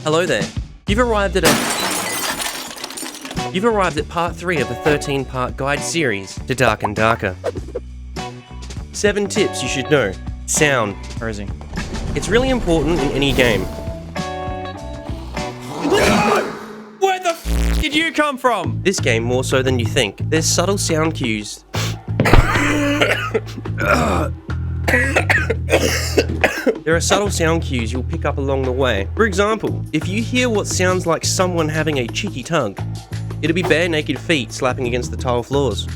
Hello there. You've arrived at part 3 of the 13-part guide series to Dark and Darker. 7 tips you should know. Sound. Where is he? It's really important in any game. Where the f did you come from? This game more so than you think. There's subtle sound cues. There are subtle sound cues you'll pick up along the way. For example, if you hear what sounds like someone having a cheeky tug, it'll be bare naked feet slapping against the tile floors.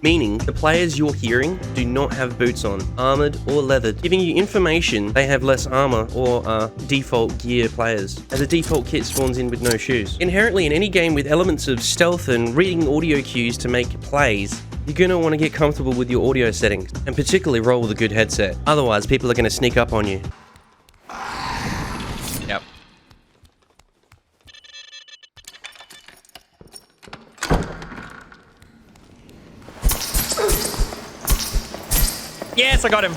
Meaning, the players you're hearing do not have boots on, armoured or leathered, giving you information they have less armour or are default gear players, as a default kit spawns in with no shoes. Inherently in any game with elements of stealth and reading audio cues to make plays, you're going to want to get comfortable with your audio settings, and particularly roll with a good headset. Otherwise, people are going to sneak up on you. Yep. Yes, I got him.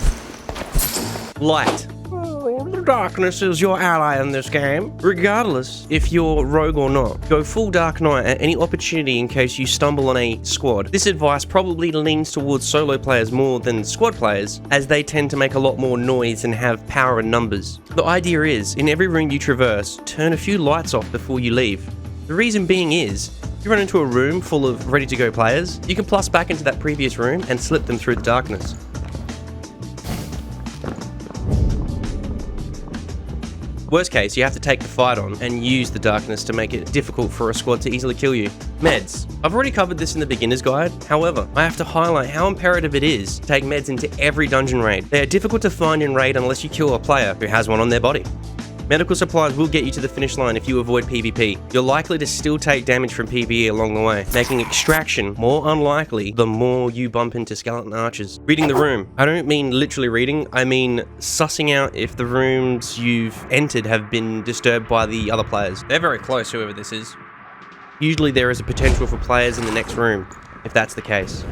Light. Oh, the darkness is your ally in this game. Regardless if you're rogue or not, go full Dark Knight at any opportunity in case you stumble on a squad. This advice probably leans towards solo players more than squad players, as they tend to make a lot more noise and have power in numbers. The idea is, in every room you traverse, turn a few lights off before you leave. The reason being is, if you run into a room full of ready-to-go players, you can plus back into that previous room and slip them through the darkness. Worst case, you have to take the fight on and use the darkness to make it difficult for a squad to easily kill you. Meds. I've already covered this in the beginner's guide, however, I have to highlight how imperative it is to take meds into every dungeon raid. They are difficult to find in raid unless you kill a player who has one on their body. Medical supplies will get you to the finish line if you avoid PvP. You're likely to still take damage from PvE along the way, making extraction more unlikely the more you bump into skeleton archers. Reading the room. I don't mean literally reading, I mean sussing out if the rooms you've entered have been disturbed by the other players. They're very close, whoever this is. Usually there is a potential for players in the next room, if that's the case.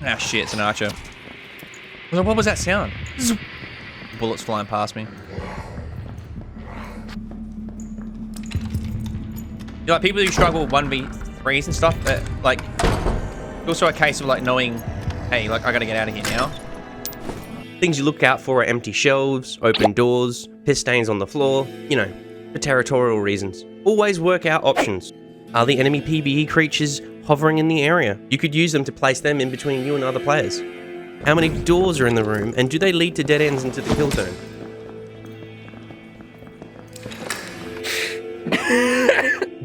Ah, shit, it's an archer. What was that sound? Bullets flying past me. You like people who struggle with 1v3s and stuff, like, also a case of like knowing, hey, like I gotta get out of here now. Things you look out for are empty shelves, open doors, piss stains on the floor, you know, for territorial reasons. Always work out options. Are the enemy PvE creatures hovering in the area? You could use them to place them in between you and other players. How many doors are in the room, and do they lead to dead ends into the kill zone?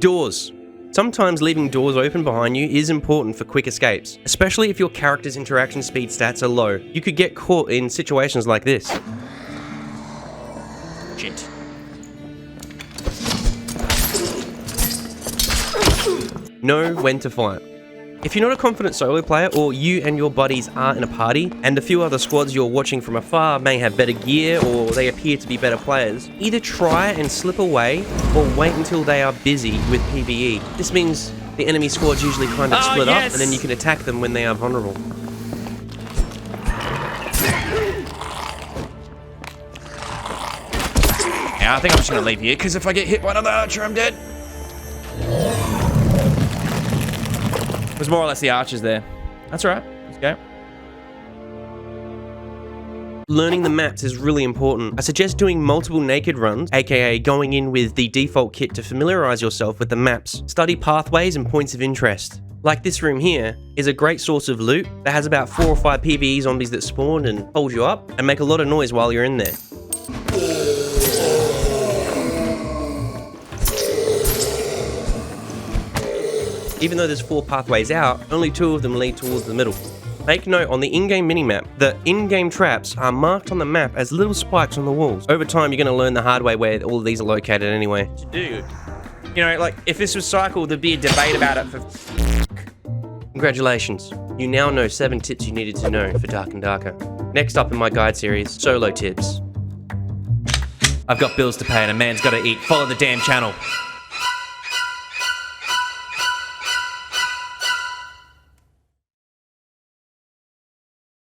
Doors. Sometimes leaving doors open behind you is important for quick escapes, especially if your character's interaction speed stats are low. You could get caught in situations like this. Shit. Know when to fight. If you're not a confident solo player, or you and your buddies are in a party, and a few other squads you're watching from afar may have better gear or they appear to be better players, either try and slip away or wait until they are busy with PvE. This means the enemy squads usually kind of split up, and then you can attack them when they are vulnerable. Yeah, I think I'm just gonna leave here, because if I get hit by another archer, I'm dead. There's more or less the archers there. That's alright. Let's go. Learning the maps is really important. I suggest doing multiple naked runs, aka going in with the default kit to familiarize yourself with the maps. Study pathways and points of interest. Like this room here is a great source of loot that has about 4 or 5 PvE zombies that spawn and hold you up and make a lot of noise while you're in there. Even though there's 4 pathways out, only 2 of them lead towards the middle. Make note on the in-game minimap, the in-game traps are marked on the map as little spikes on the walls. Over time, you're going to learn the hard way where all of these are located anyway. Dude, you know, like, if this was Cycle, there'd be a debate about it for... Congratulations, you now know 7 tips you needed to know for Dark and Darker. Next up in my guide series, solo tips. I've got bills to pay and a man's gotta eat. Follow the damn channel.